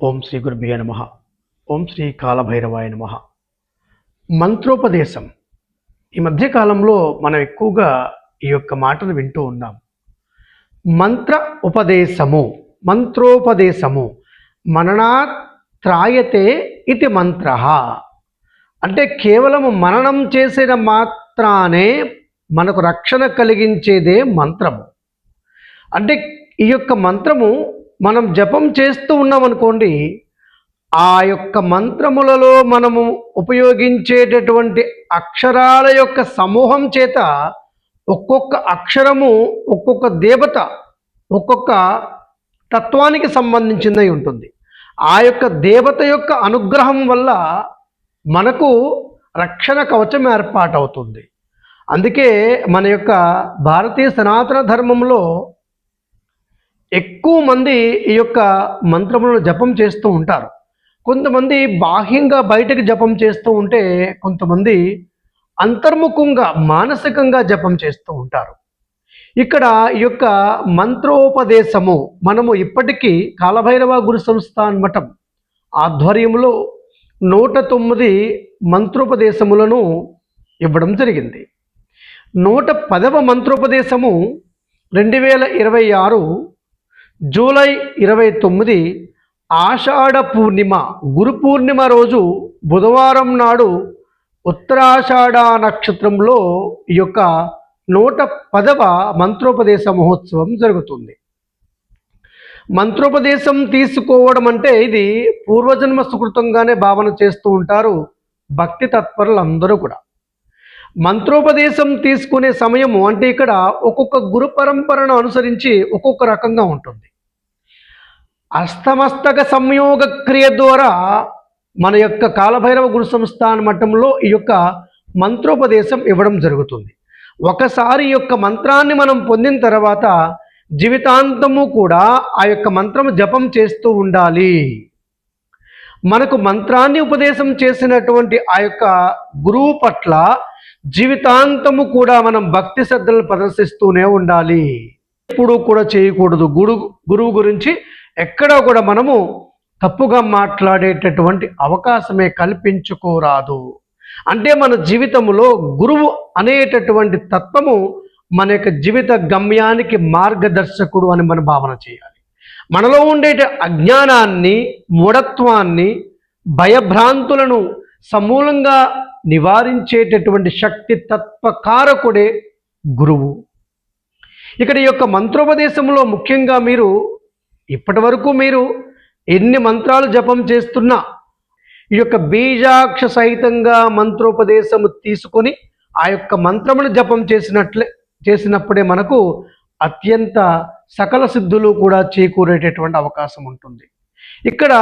ఓం శ్రీ గురుభ్యో నమః. ఓం శ్రీ కాలభైరవాయ నమః. మంత్రోపదేశం. ఈ మధ్య కాలంలో మనం ఎక్కువగా ఈ యొక్క మాటను వింటూ ఉన్నాం. మంత్ర ఉపదేశము, మంత్రోపదేశము. మననాత్ త్రాయతే ఇది మంత్ర. అంటే కేవలం మననం చేసిన మాత్రానే మనకు రక్షణ కలిగించేదే మంత్రము. అంటే ఈ యొక్క మంత్రము మనం జపం చేస్తూ ఉన్నామనుకోండి, ఆ యొక్క మంత్రములలో మనము ఉపయోగించేటటువంటి అక్షరాల యొక్క సమూహం చేత ఒక్కొక్క అక్షరము ఒక్కొక్క దేవత, ఒక్కొక్క తత్వానికి సంబంధించిందై ఉంటుంది. ఆ యొక్క దేవత యొక్క అనుగ్రహం వల్ల మనకు రక్షణ కవచం ఏర్పాటవుతుంది. అందుకే మన యొక్క భారతీయ సనాతన ధర్మంలో ఎక్కువ మంది ఈ యొక్క మంత్రములను జపం చేస్తూ ఉంటారు. కొంతమంది బాహ్యంగా బయటకు జపం చేస్తూ ఉంటే, కొంతమంది అంతర్ముఖంగా మానసికంగా జపం చేస్తూ ఉంటారు. ఇక్కడ ఈ యొక్క మంత్రోపదేశము మనము ఇప్పటికీ కాలభైరవ గురు సంస్థాన్ మఠం ఆధ్వర్యంలో 109 మంత్రోపదేశములను ఇవ్వడం జరిగింది. 110వ మంత్రోపదేశము 2026 జూలై 29 ఆషాఢ పూర్ణిమ, గురు పూర్ణిమ రోజు బుధవారం నాడు ఉత్తరాషాఢ నక్షత్రంలో ఈ యొక్క 110వ మంత్రోపదేశ మహోత్సవం జరుగుతుంది. మంత్రోపదేశం తీసుకోవడం అంటే ఇది పూర్వజన్మ సుకృతంగానే భావన చేస్తూ ఉంటారు భక్తి తత్పరులందరూ కూడా. మంత్రోపదేశం తీసుకునే సమయము అంటే ఇక్కడ ఒక్కొక్క గురు పరంపరను అనుసరించి ఒక్కొక్క రకంగా ఉంటుంది. అష్టమస్తక సంయోగ క్రియ ద్వారా మన యొక్క కాలభైరవ గురు సంస్థాన మఠంలో ఈ యొక్క మంత్రోపదేశం ఇవ్వడం జరుగుతుంది. ఒకసారి ఈ యొక్క మంత్రాన్ని మనం పొందిన తర్వాత జీవితాంతము కూడా ఆ యొక్క మంత్రము జపం చేస్తూ ఉండాలి. మనకు మంత్రాన్ని ఉపదేశం చేసినటువంటి ఆ యొక్క గురువు పట్ల జీవితాంతము కూడా మనం భక్తి శ్రద్ధలు ప్రదర్శిస్తూనే ఉండాలి. ఎప్పుడు కూడా చేయకూడదు. గురువు గురించి ఎక్కడా కూడా మనము తప్పుగా మాట్లాడేటటువంటి అవకాశమే కల్పించుకోరాదు. అంటే మన జీవితంలో గురువు అనేటటువంటి తత్వము మన యొక్క జీవిత గమ్యానికి మార్గదర్శకుడు అని మనం భావన చేయాలి. మనలో ఉండే అజ్ఞానాన్ని, మూఢత్వాన్ని, భయభ్రాంతులను సమూలంగా నివారించేటటువంటి శక్తి తత్వకారకుడే గురువు. ఇక్కడ ఈ యొక్క మంత్రోపదేశంలో ముఖ్యంగా మీరు ఇప్పటి వరకు మీరు ఎన్ని మంత్రాలు జపం చేస్తున్నా ఈ యొక్క బీజాక్ష సహితంగా మంత్రోపదేశము తీసుకొని ఆ యొక్క మంత్రమును జపం చేసినప్పుడే మనకు అత్యంత సకల సిద్ధులు కూడా చేకూరేటటువంటి అవకాశం ఉంటుంది. ఇక్కడ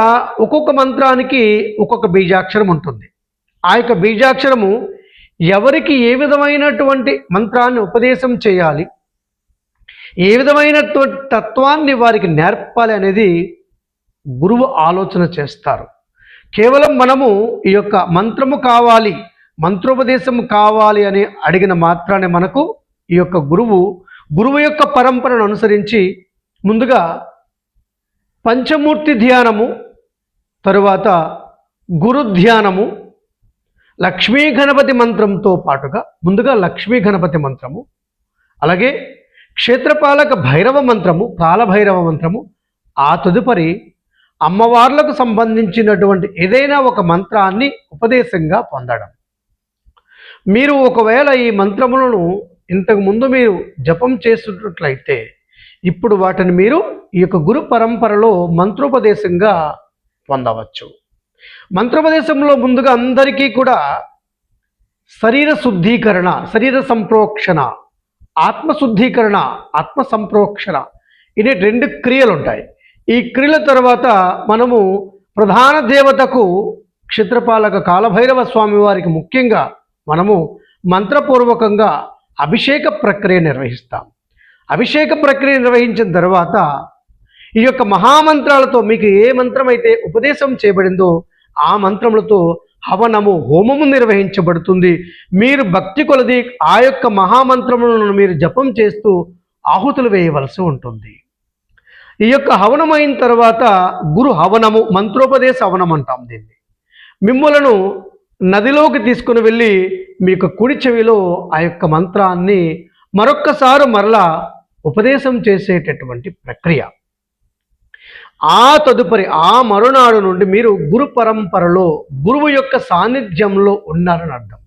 ఒక్కొక్క మంత్రానికి ఒక్కొక్క బీజాక్షరం ఉంటుంది. ఆ యొక్క బీజాక్షరము ఎవరికి ఏ విధమైనటువంటి మంత్రాన్ని ఉపదేశం చేయాలి, ఏ విధమైనటువంటి తత్వాన్ని వారికి నేర్పాలి అనేది గురువు ఆలోచన చేస్తారు. కేవలం మనము ఈ యొక్క మంత్రము కావాలి, మంత్రోపదేశం కావాలి అని అడిగిన మాత్రాన్ని మనకు ఈ యొక్క గురువు యొక్క పరంపరను అనుసరించి ముందుగా పంచమూర్తి ధ్యానము, తరువాత గురు ధ్యానము, లక్ష్మీ గణపతి మంత్రంతో పాటుగా ముందుగా లక్ష్మీ గణపతి మంత్రము, అలాగే క్షేత్రపాలక భైరవ మంత్రము, కాలభైరవ మంత్రము, ఆ తదుపరి అమ్మవార్లకు సంబంధించినటువంటి ఏదైనా ఒక మంత్రాన్ని ఉపదేశంగా పొందడం. మీరు ఒకవేళ ఈ మంత్రములను ఇంతకుముందు మీరు జపం చేస్తున్నట్లయితే ఇప్పుడు వాటిని మీరు ఈ యొక్క గురు పరంపరలో మంత్రోపదేశంగా పొందవచ్చు. మంత్రోపదేశంలో ముందుగా అందరికీ కూడా శరీర శుద్ధీకరణ, శరీర సంప్రోక్షణ, ఆత్మశుద్ధీకరణ, ఆత్మ సంప్రోక్షణ, ఇది 2 క్రియలు ఉంటాయి. ఈ క్రియల తర్వాత మనము ప్రధాన దేవతకు క్షేత్రపాలక కాలభైరవ స్వామి వారికి ముఖ్యంగా మనము మంత్రపూర్వకంగా అభిషేక ప్రక్రియ నిర్వహిస్తాం. అభిషేక ప్రక్రియ నిర్వహించిన తర్వాత ఈ యొక్క మహామంత్రాలతో మీకు ఏ మంత్రం అయితే ఉపదేశం చేయబడిందో ఆ మంత్రములతో హవనము, హోమము నిర్వహించబడుతుంది. మీరు భక్తి కొలది ఆ యొక్క మహామంత్రములను మీరు జపం చేస్తూ ఆహుతులు వేయవలసి ఉంటుంది. ఈ యొక్క హవనం అయిన తర్వాత గురు హవనము, మంత్రోపదేశ హవనం అంటాం దీన్ని. మిమ్మలను నదిలోకి తీసుకుని వెళ్ళి మీ యొక్క కుడి చెవిలో ఆ యొక్క మంత్రాన్ని మరొక్కసారి మరలా ఉపదేశం చేసేటటువంటి ప్రక్రియ. ఆ తదుపరి ఆ మరునాడు నుండి మీరు గురు పరంపరలో గురువు యొక్క సాన్నిధ్యంలో ఉన్నారని అర్థం.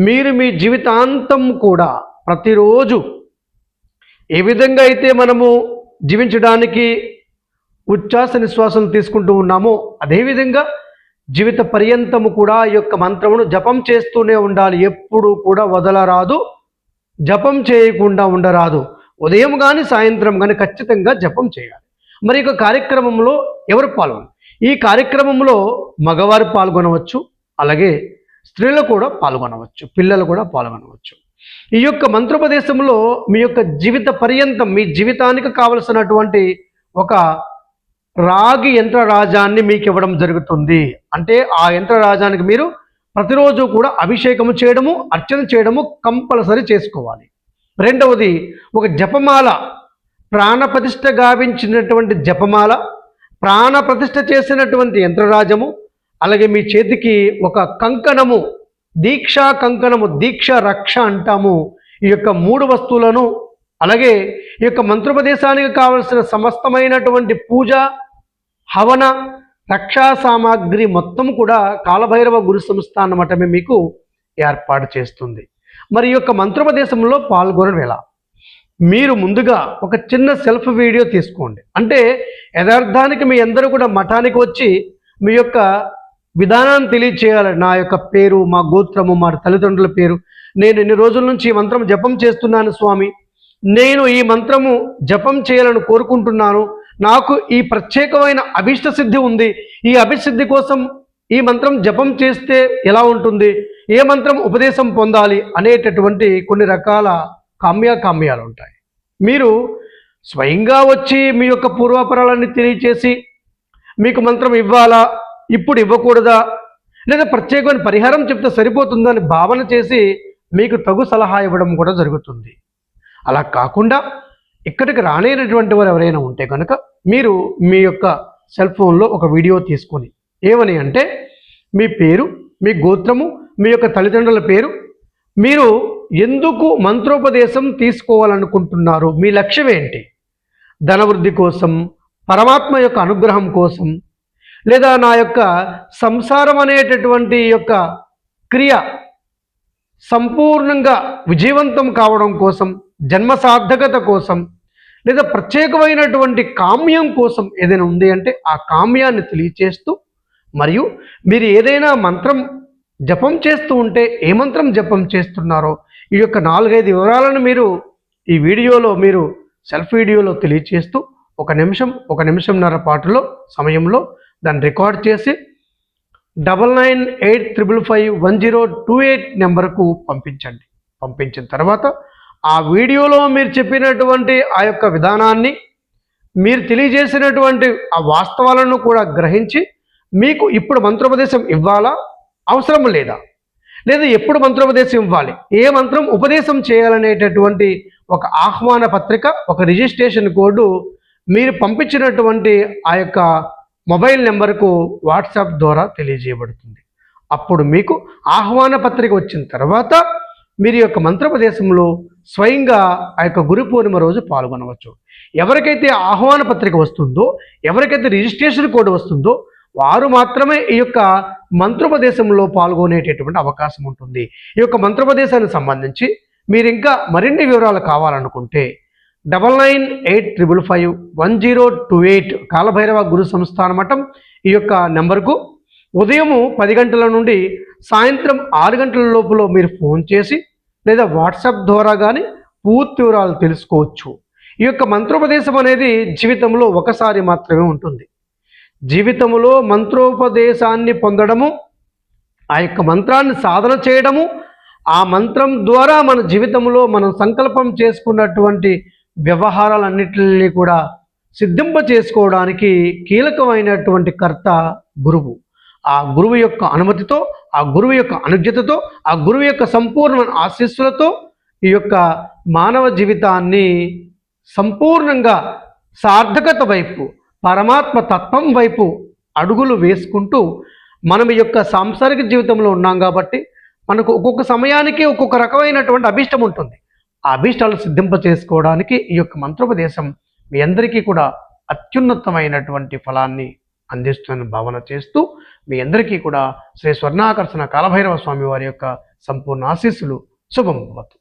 మీరు మీ జీవితాంతం కూడా ప్రతిరోజు ఏ విధంగా అయితే మనము జీవించడానికి ఉచ్ఛ్వాస నిశ్వాసం తీసుకుంటూ ఉన్నామో అదేవిధంగా జీవిత పర్యంతము కూడా ఈ యొక్క మంత్రమును జపం చేస్తూనే ఉండాలి. ఎప్పుడు కూడా వదలరాదు, జపం చేయకుండా ఉండరాదు. ఉదయం కానీ సాయంత్రం కానీ ఖచ్చితంగా జపం చేయాలి. మరి ఈ కార్యక్రమంలో ఎవరు పాల్గొన? ఈ కార్యక్రమంలో మగవారు పాల్గొనవచ్చు, అలాగే స్త్రీలు కూడా పాల్గొనవచ్చు, పిల్లలు కూడా పాల్గొనవచ్చు. ఈ యొక్క మంత్రోపదేశంలో మీ యొక్క జీవిత పర్యంతం, మీ జీవితానికి కావలసినటువంటి ఒక రాగి యంత్రరాజాన్ని మీకు ఇవ్వడం జరుగుతుంది. అంటే ఆ యంత్రరాజానికి మీరు ప్రతిరోజు కూడా అభిషేకము చేయడము, అర్చన చేయడము కంపల్సరీ చేసుకోవాలి. రెండవది ఒక జపమాల, ప్రాణప్రతిష్ఠ గావించినటువంటి జపమాల, ప్రాణప్రతిష్ఠ చేసినటువంటి యంత్రరాజము, అలాగే మీ చేతికి ఒక కంకణము, దీక్షా కంకణము, దీక్ష రక్ష అంటాము. ఈ యొక్క 3 వస్తువులను, అలాగే ఈ యొక్క మంత్రోపదేశానికి కావలసిన సమస్తమైనటువంటి పూజ, హవన, రక్షా సామాగ్రి మొత్తం కూడా కాలభైరవ గురు సంస్థాన మఠమే మీకు ఏర్పాటు చేస్తుంది. మరి ఈ యొక్క మంత్రోపదేశంలో పాల్గొనడం ఎలా? మీరు ముందుగా ఒక చిన్న సెల్ఫ్ వీడియో తీసుకోండి. అంటే యథార్థానికి మీ అందరూ కూడా మఠానికి వచ్చి మీ యొక్క విధానాన్ని తెలియచేయాలి. నా యొక్క పేరు, మా గోత్రము, మా తల్లిదండ్రుల పేరు, నేను ఎన్ని రోజుల నుంచి ఈ మంత్రం జపం చేస్తున్నాను స్వామి, నేను ఈ మంత్రము జపం చేయాలని కోరుకుంటున్నాను, నాకు ఈ ప్రత్యేకమైన అభిష్ట సిద్ధి ఉంది, ఈ అభిసిద్ధి కోసం ఈ మంత్రం జపం చేస్తే ఎలా ఉంటుంది, ఏ మంత్రం ఉపదేశం పొందాలి అనేటటువంటి కొన్ని రకాల కామ్యాలు ఉంటాయి. మీరు స్వయంగా వచ్చి మీ యొక్క పూర్వాపరాలన్నీ తెలియచేసి మీకు మంత్రం ఇవ్వాలా, ఇప్పుడు ఇవ్వకూడదా, లేదా ప్రత్యేకమైన పరిహారం చెప్తే సరిపోతుందని భావన చేసి మీకు తగు సలహా ఇవ్వడం కూడా జరుగుతుంది. అలా కాకుండా ఇక్కడికి రానేటటువంటి వారు ఎవరైనా ఉంటే కనుక మీరు మీ యొక్క సెల్ ఫోన్లో ఒక వీడియో తీసుకొని, ఏమని అంటే మీ పేరు, మీ గోత్రము, మీ యొక్క తల్లిదండ్రుల పేరు, మీరు ఎందుకు మంత్రోపదేశం తీసుకోవాలనుకుంటున్నారు, మీ లక్ష్యం ఏంటి, ధనవృద్ధి కోసం, పరమాత్మ యొక్క అనుగ్రహం కోసం, లేదా నా యొక్క సంసారం అనేటటువంటి యొక్క క్రియ సంపూర్ణంగా విజయవంతం కావడం కోసం, జన్మ సార్థకత కోసం, లేదా ప్రత్యేకమైనటువంటి కామ్యం కోసం ఏదైనా ఉంది అంటే ఆ కామ్యాన్ని తెలియచేస్తూ, మరియు మీరు ఏదైనా మంత్రం జపం చేస్తూ ఉంటే ఏ మంత్రం జపం చేస్తున్నారో ఈ యొక్క 4-5 వివరాలను మీరు ఈ వీడియోలో, మీరు సెల్ఫ్ వీడియోలో తెలియచేస్తూ 1 నిమిషం, 1 నిమిషంన్నర పాటులో సమయంలో దాన్ని రికార్డ్ చేసి 9985551028 నెంబర్కు పంపించండి. పంపించిన తర్వాత ఆ వీడియోలో మీరు చెప్పినటువంటి ఆ యొక్క విధానాన్ని, మీరు తెలియజేసినటువంటి ఆ వాస్తవాలను కూడా గ్రహించి మీకు ఇప్పుడు మంత్రోపదేశం ఇవ్వాలా, అవసరం లేదా, లేదా ఎప్పుడు మంత్రోపదేశం ఇవ్వాలి, ఏ మంత్రం ఉపదేశం చేయాలనేటటువంటి ఒక ఆహ్వాన పత్రిక, ఒక రిజిస్ట్రేషన్ కోడ్ మీరు పంపించినటువంటి ఆ యొక్క మొబైల్ నెంబర్కు వాట్సాప్ ద్వారా తెలియజేయబడుతుంది. అప్పుడు మీకు ఆహ్వాన పత్రిక వచ్చిన తర్వాత మీరు యొక్క మంత్రోపదేశంలో స్వయంగా ఆ యొక్క గురు పూర్ణిమ రోజు పాల్గొనవచ్చు. ఎవరికైతే ఆహ్వాన పత్రిక వస్తుందో, ఎవరికైతే రిజిస్ట్రేషన్ కోడ్ వస్తుందో వారు మాత్రమే ఈ యొక్క మంత్రోపదేశంలో పాల్గొనేటటువంటి అవకాశం ఉంటుంది. ఈ యొక్క మంత్రోపదేశానికి సంబంధించి మీరు ఇంకా మరిన్ని వివరాలు కావాలనుకుంటే 9985551028 కాలభైరవ గురు సంస్థాన మఠం ఈ యొక్క నెంబర్కు ఉదయము 10 గంటల నుండి సాయంత్రం 6 గంటల లోపల మీరు ఫోన్ చేసి లేదా వాట్సాప్ ద్వారా కానీ పూర్తి వివరాలు తెలుసుకోవచ్చు. ఈ యొక్క మంత్రోపదేశం అనేది జీవితంలో ఒకసారి మాత్రమే ఉంటుంది. జీవితంలో మంత్రోపదేశాన్ని పొందడము, ఆ యొక్క మంత్రాన్ని సాధన చేయడము, ఆ మంత్రం ద్వారా మన జీవితంలో మనం సంకల్పం చేసుకున్నటువంటి వ్యవహారాలన్నింటినీ కూడా సిద్ధింప చేసుకోవడానికి కీలకమైనటువంటి కర్త గురువు. ఆ గురువు యొక్క అనుమతితో, ఆ గురువు యొక్క అనుజ్ఞతతో, ఆ గురువు యొక్క సంపూర్ణ ఆశీస్సులతో ఈ యొక్క మానవ జీవితాన్ని సంపూర్ణంగా సార్థకత వైపు, పరమాత్మ తత్వం వైపు అడుగులు వేసుకుంటూ మనం ఈ యొక్క సాంసారిక జీవితంలో ఉన్నాం కాబట్టి మనకు ఒక్కొక్క సమయానికి ఒక్కొక్క రకమైనటువంటి అభీష్టం ఉంటుంది. ఆ అభీష్టాలు సిద్ధింప చేసుకోవడానికి ఈ యొక్క మంత్రోపదేశం మీ అందరికీ కూడా అత్యున్నతమైనటువంటి ఫలాన్ని అందిస్తున్న భావన చేస్తూ మీ అందరికీ కూడా శ్రీ స్వర్ణాకర్షణ కాలభైరవ స్వామి వారి యొక్క సంపూర్ణ ఆశీస్సులు శుభం భవతు.